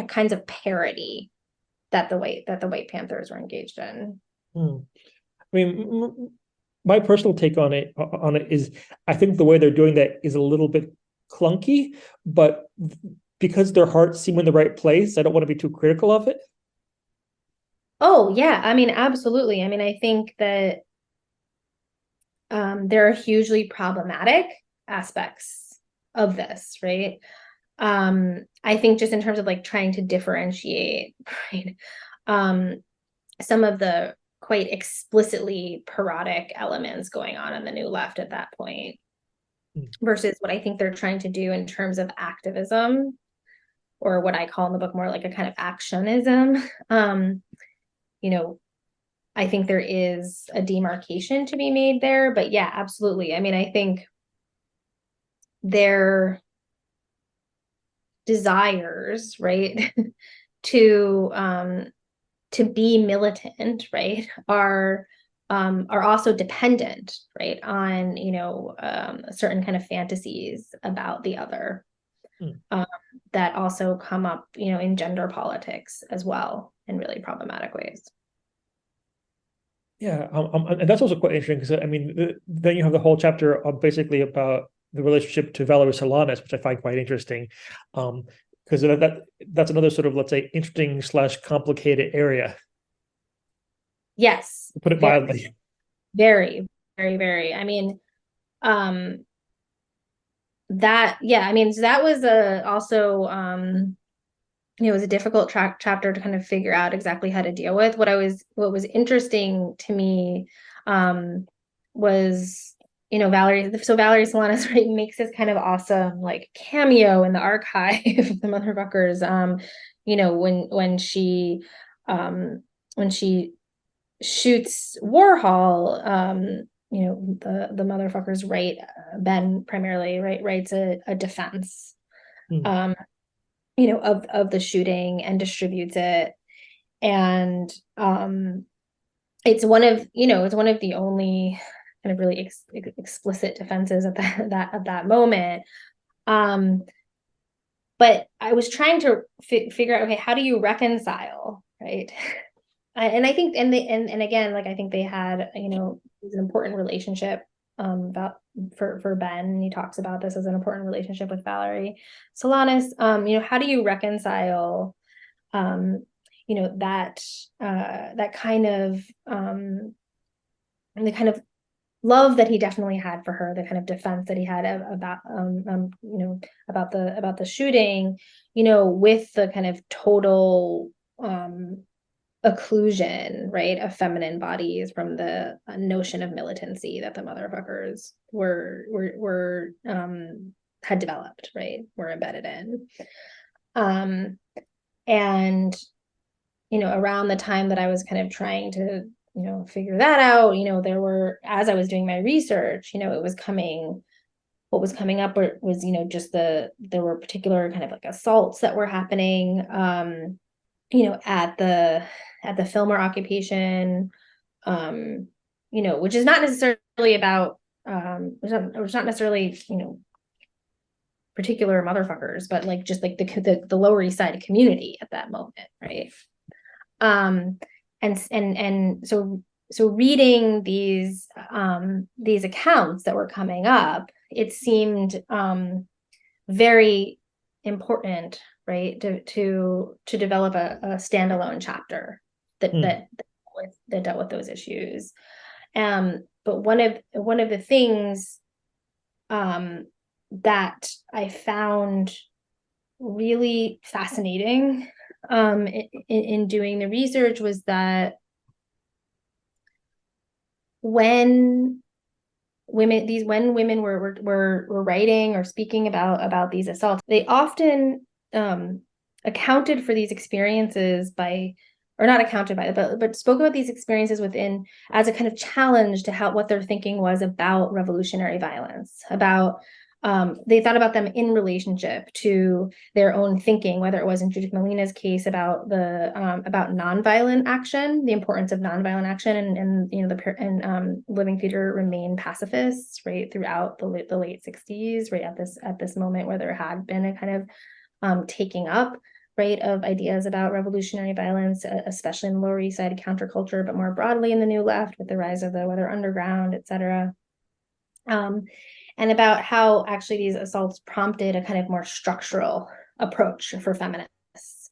Speaker 2: kinds of parody that the White Panthers were engaged in.
Speaker 1: I mean, my personal take on it is, I think the way they're doing that is a little bit clunky, but because their hearts seem in the right place, I don't want to be too critical of it.
Speaker 2: Oh yeah, I mean, absolutely. I mean, I think that there are hugely problematic aspects of this, right? I think just in terms of like trying to differentiate, right, some of the quite explicitly parodic elements going on in the New Left at that point versus what I think they're trying to do in terms of activism, or what I call in the book more like a kind of actionism. You know, I think there is a demarcation to be made there, but yeah, absolutely. I mean, I think their desires, right, to be militant, right, are also dependent, right, on, you know, certain kind of fantasies about the other, that also come up, you know, in gender politics as well in really problematic ways.
Speaker 1: Yeah, and that's also quite interesting because I mean, then you have the whole chapter basically about the relationship to Valerie Solanas, which I find quite interesting, because that's another sort of, let's say, interesting slash complicated area,
Speaker 2: Yes,
Speaker 1: to put it mildly.
Speaker 2: very, very, very. I mean, that, yeah, I mean, so that was also it was a difficult chapter to kind of figure out exactly how to deal with. What was interesting to me was, you know, Valerie Solanas, right, makes this kind of awesome like cameo in the archive of the motherfuckers, you know, when she shoots Warhol, you know, the motherfuckers write, Ben primarily, right, writes a defense, you know, of the shooting and distributes it. And it's one of, you know, it's one of the only kind of really explicit defenses at that moment. But I was trying to figure out, okay, how do you reconcile, right? And I think, and again, like I think they had, you know, it was an important relationship, about for Ben, and he talks about this as an important relationship with Valerie Solanas. You know, how do you reconcile, you know, that kind of the kind of love that he definitely had for her, the kind of defense that he had about you know, about the shooting, you know, with the kind of total occlusion, right, of feminine bodies from the notion of militancy that the motherfuckers were had developed, right, were embedded in. And you know, around the time that I was kind of trying to, you know, figure that out, you know, there were, as I was doing my research, you know, what was coming up was, you know, just there were particular kind of like assaults that were happening, you know, at the Fillmore occupation, you know, which is not necessarily about, it's not necessarily, you know, particular motherfuckers, but like just like the Lower East Side community at that moment, right? And so reading these accounts that were coming up, it seemed very important, right, to develop a standalone chapter that dealt with those issues. But one of the things that I found really fascinating in doing the research was that when women were writing or speaking about these assaults, they often accounted for these experiences by, or not accounted by, but spoke about these experiences within as a kind of challenge to what their thinking was about revolutionary violence, about they thought about them in relationship to their own thinking, whether it was in Judith Malina's case about about nonviolent action, the importance of nonviolent action, and you know, Living Theater remained pacifists, right, throughout the late 60s, right, at this moment where there had been a kind of taking up, right, of ideas about revolutionary violence, especially in the Lower East Side counterculture, but more broadly in the New Left with the rise of the Weather Underground, et cetera. And about how actually these assaults prompted a kind of more structural approach for feminists.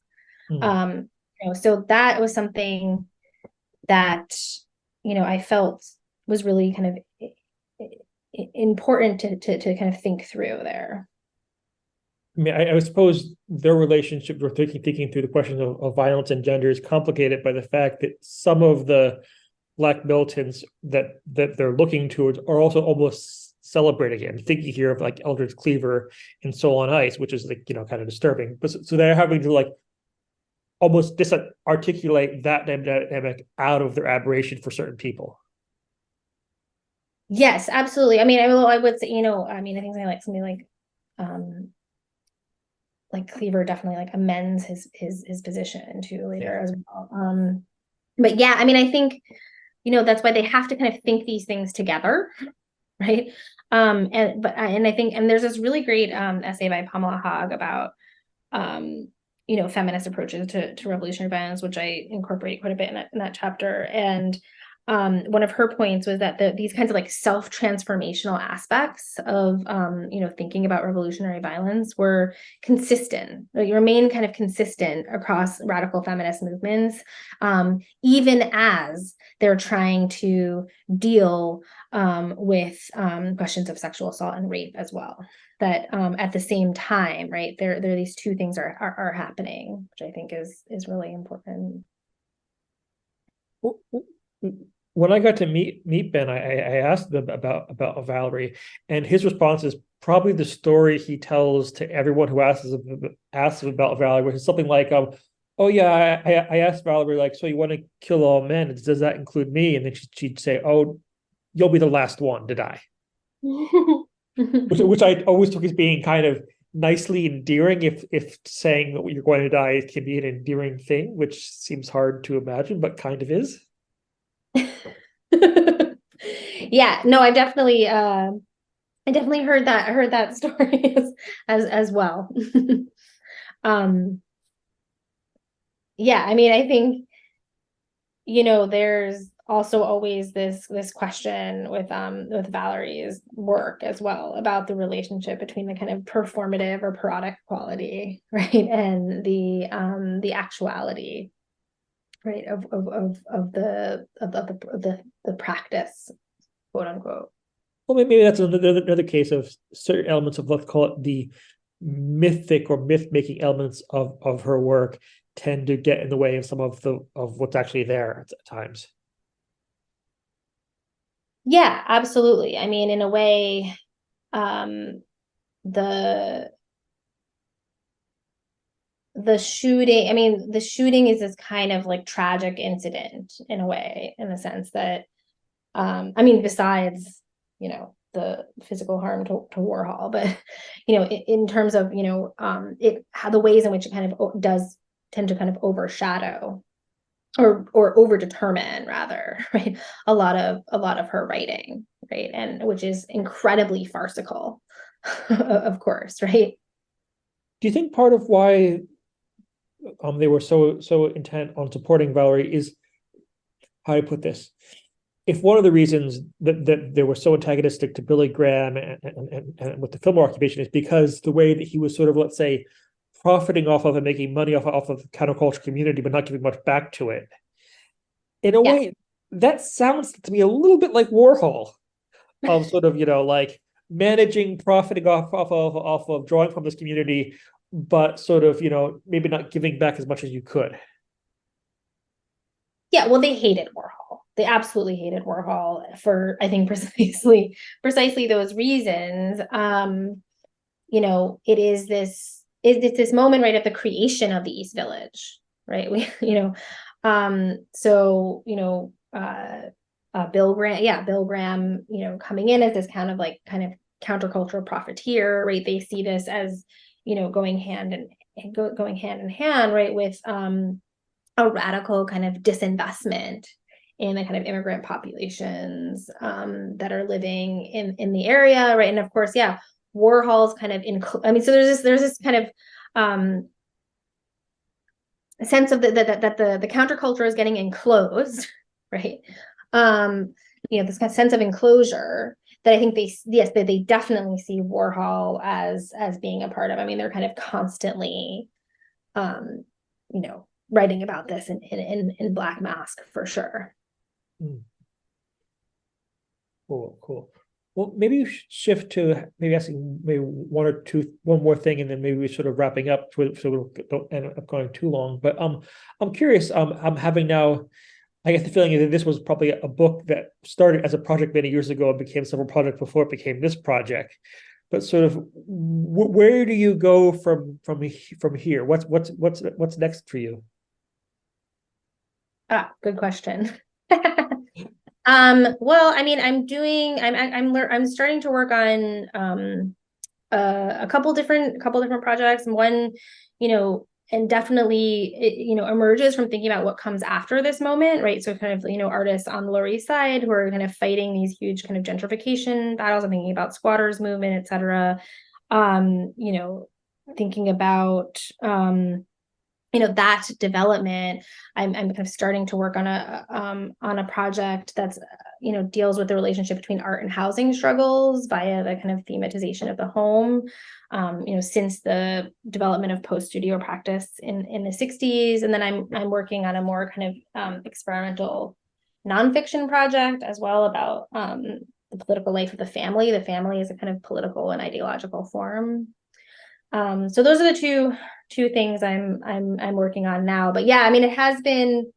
Speaker 2: You know, so that was something that, you know, I felt was really kind of important to kind of think through there.
Speaker 1: I mean, I suppose their relationship, or thinking through the question of violence and gender, is complicated by the fact that some of the Black militants that they're looking towards are also almost celebrating it. I'm thinking here of like Eldridge Cleaver in Soul on Ice, which is like, kind of disturbing. But so they're having to like almost disarticulate that dynamic out of their aberration for certain people.
Speaker 2: Yes, absolutely. I mean, I would say, I mean, I think something like Cleaver definitely like amends his position too later as well. But yeah, I mean, I think, that's why they have to kind of think these things together, right? And I think, and there's this really great essay by Pamela Haag about feminist approaches to revolutionary violence, which I incorporate quite a bit in that chapter. And one of her points was that these kinds of like self-transformational aspects of thinking about revolutionary violence were consistent, like, remain kind of consistent across radical feminist movements, even as they're trying to deal with questions of sexual assault and rape as well. That at the same time, right, there these two things are happening, which I think is really important.
Speaker 1: When I got to meet Ben, I asked him about Valerie, and his response is probably the story he tells to everyone who asks him about Valerie, which is something like, "Oh yeah, I asked Valerie, like, so you want to kill all men? Does that include me?" And then she'd say, "Oh, you'll be the last one to die," which I always took as being kind of nicely endearing. If saying that you're going to die can be an endearing thing, which seems hard to imagine, but kind of is.
Speaker 2: Yeah, no, I definitely heard that story as well. Yeah, I mean, I think there's also always this question with Valerie's work as well about the relationship between the kind of performative or parodic quality, right, and the actuality, right, of the practice, quote unquote.
Speaker 1: Well, maybe that's another case of certain elements of, let's call it, the mythic or myth-making elements of her work tend to get in the way of some of what's actually there at times.
Speaker 2: Yeah, absolutely. I mean, in a way, the shooting, I mean, the shooting is this kind of like tragic incident in a way, in the sense that, I mean, besides, the physical harm to Warhol, but, in terms of, how the ways in which it kind of does tend to kind of overshadow or overdetermine, rather, right, a lot of her writing, right, and which is incredibly farcical, of course, right.
Speaker 1: Do you think part of why they were so intent on supporting Valerie is, how do I put this? If one of the reasons that they were so antagonistic to Billy Graham and with the film occupation is because the way that he was sort of, let's say, profiting off of and making money off of the counterculture community, but not giving much back to it. In a way, that sounds to me a little bit like Warhol, of sort of, like managing, profiting off of drawing from this community, but sort of, maybe not giving back as much as you could.
Speaker 2: Yeah, well, they hated Warhol. They absolutely hated Warhol for, I think, precisely those reasons. It's this moment right at the creation of the East Village, right? Bill Graham, coming in as this kind of countercultural profiteer, right? They see this as, going hand in hand, right, with a radical kind of disinvestment in the kind of immigrant populations that are living in the area, right? And of course, yeah, Warhol's kind of so there's this kind of sense of that the counterculture is getting enclosed, right? This kind of sense of enclosure that I think they definitely see Warhol as being a part of. I mean, they're kind of constantly, writing about this in Black Mask for sure.
Speaker 1: Cool. Well, maybe we should shift to maybe asking maybe one more thing, and then maybe we're sort of wrapping up so we don't end up going too long. But I'm curious. I'm having now. I get the feeling that this was probably a book that started as a project many years ago and became several projects before it became this project. But sort of, where do you go from here? What's next for you?
Speaker 2: Good question. Well, I mean, I'm starting to work on a couple different projects. And one, and definitely it, emerges from thinking about what comes after this moment, right? So kind of, artists on the Lower East Side who are kind of fighting these huge kind of gentrification battles. I'm thinking about squatters movement, et cetera. Thinking about that development. I'm kind of starting to work on a project that's deals with the relationship between art and housing struggles via the kind of thematization of the home. Since the development of post-studio practice in the 60s. And then I'm working on a more kind of experimental nonfiction project as well about the political life of the family. The family is a kind of political and ideological form. So those are the two things I'm working on now. But yeah, I mean, it has been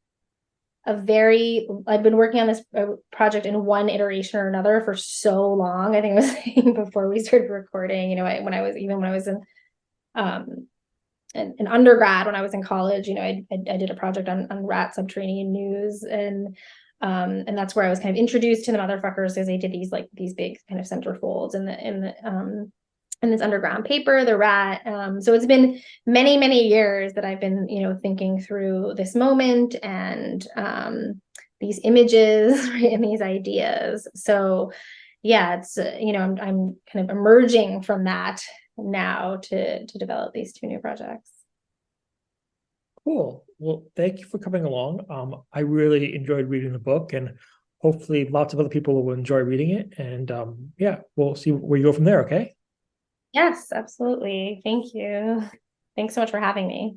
Speaker 2: I've been working on this project in one iteration or another for so long. I think I was saying before we started recording, when I was in an undergrad, when I was in college, I did a project on rat subterranean news, and that's where I was kind of introduced to the motherfuckers, because they did these big kind of centerfolds in this underground paper, the rat. So it's been many, many years that I've been, thinking through this moment and these images, right, and these ideas. So yeah, it's, I'm kind of emerging from that now to develop these two new projects.
Speaker 1: Cool. Well, thank you for coming along. I really enjoyed reading the book, and hopefully lots of other people will enjoy reading it. And yeah, we'll see where you go from there. Okay.
Speaker 2: Yes, absolutely. Thank you. Thanks so much for having me.